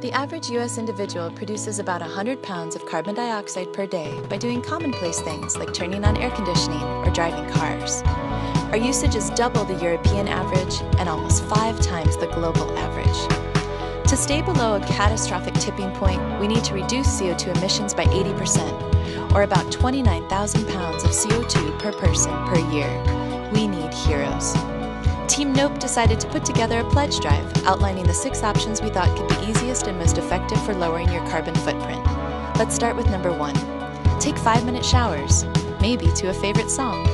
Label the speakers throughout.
Speaker 1: The average U.S. individual produces about 100 pounds of carbon dioxide per day by doing commonplace things like turning on air conditioning or driving cars. Our usage is double the European average and almost 5 times the global average. To stay below a catastrophic tipping point, we need to reduce CO2 emissions by 80%, or about 29,000 pounds of CO2 per person per year. We need heroes. Team Nope decided to put together a pledge drive outlining the 6 options we thought could be easiest and most effective for lowering your carbon footprint. Let's start with number 1. Take 5-minute showers, maybe to a favorite song.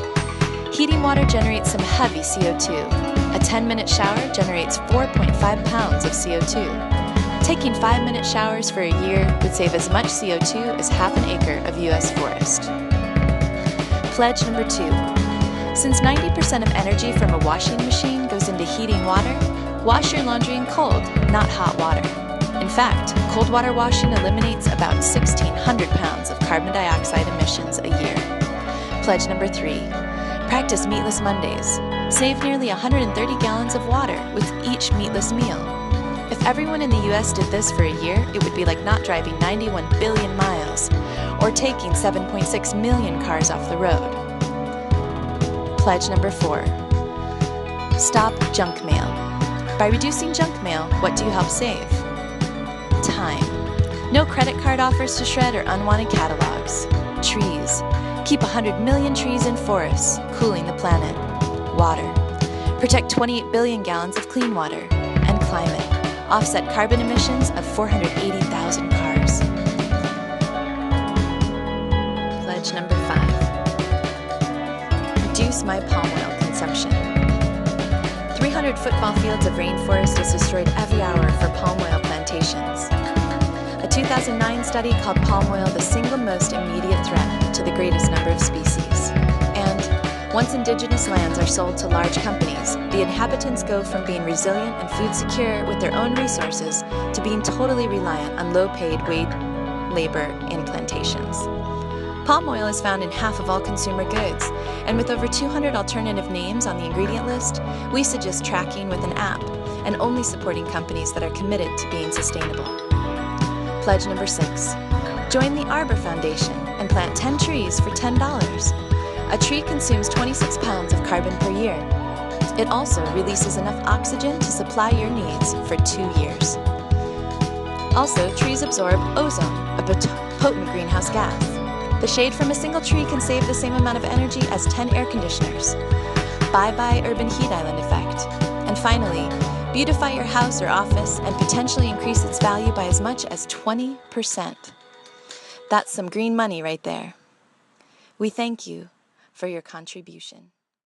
Speaker 1: Heating water generates some heavy CO2. A 10-minute shower generates 4.5 pounds of CO2. Taking 5-minute showers for a year would save as much CO2 as half an acre of U.S. forest. Pledge number 2. Since 90% of energy from a washing machine goes into heating water, wash your laundry in cold, not hot water. In fact, cold water washing eliminates about 1,600 pounds of carbon dioxide emissions a year. Pledge number 3. Practice meatless Mondays. Save nearly 130 gallons of water with each meatless meal. If everyone in the U.S. did this for a year, it would be like not driving 91 billion miles, or taking 7.6 million cars off the road. Pledge number 4. Stop junk mail. By reducing junk mail, what do you help save? Time. No credit card offers to shred or unwanted catalogs. Trees. Keep 100 million trees in forests, cooling the planet. Water. Protect 28 billion gallons of clean water. And climate. Offset carbon emissions of 480,000 cars. Pledge number 5. Reduce my palm oil consumption. 300 football fields of rainforest is destroyed every hour for palm oil plantations. A 2009 study called palm oil the single most immediate threat to the greatest number of species. And once indigenous lands are sold to large companies, the inhabitants go from being resilient and food secure with their own resources to being totally reliant on low-paid wage labor in plantations. Palm oil is found in half of all consumer goods, and with over 200 alternative names on the ingredient list, we suggest tracking with an app and only supporting companies that are committed to being sustainable. Pledge number 6. Join the Arbor Foundation and plant 10 trees for $10. A tree consumes 26 pounds of carbon per year. It also releases enough oxygen to supply your needs for 2 years. Also, trees absorb ozone, a potent greenhouse gas. The shade from a single tree can save the same amount of energy as 10 air conditioners. Bye-bye urban heat island effect. And finally, beautify your house or office and potentially increase its value by as much as 20%. That's some green money right there. We thank you for your contribution.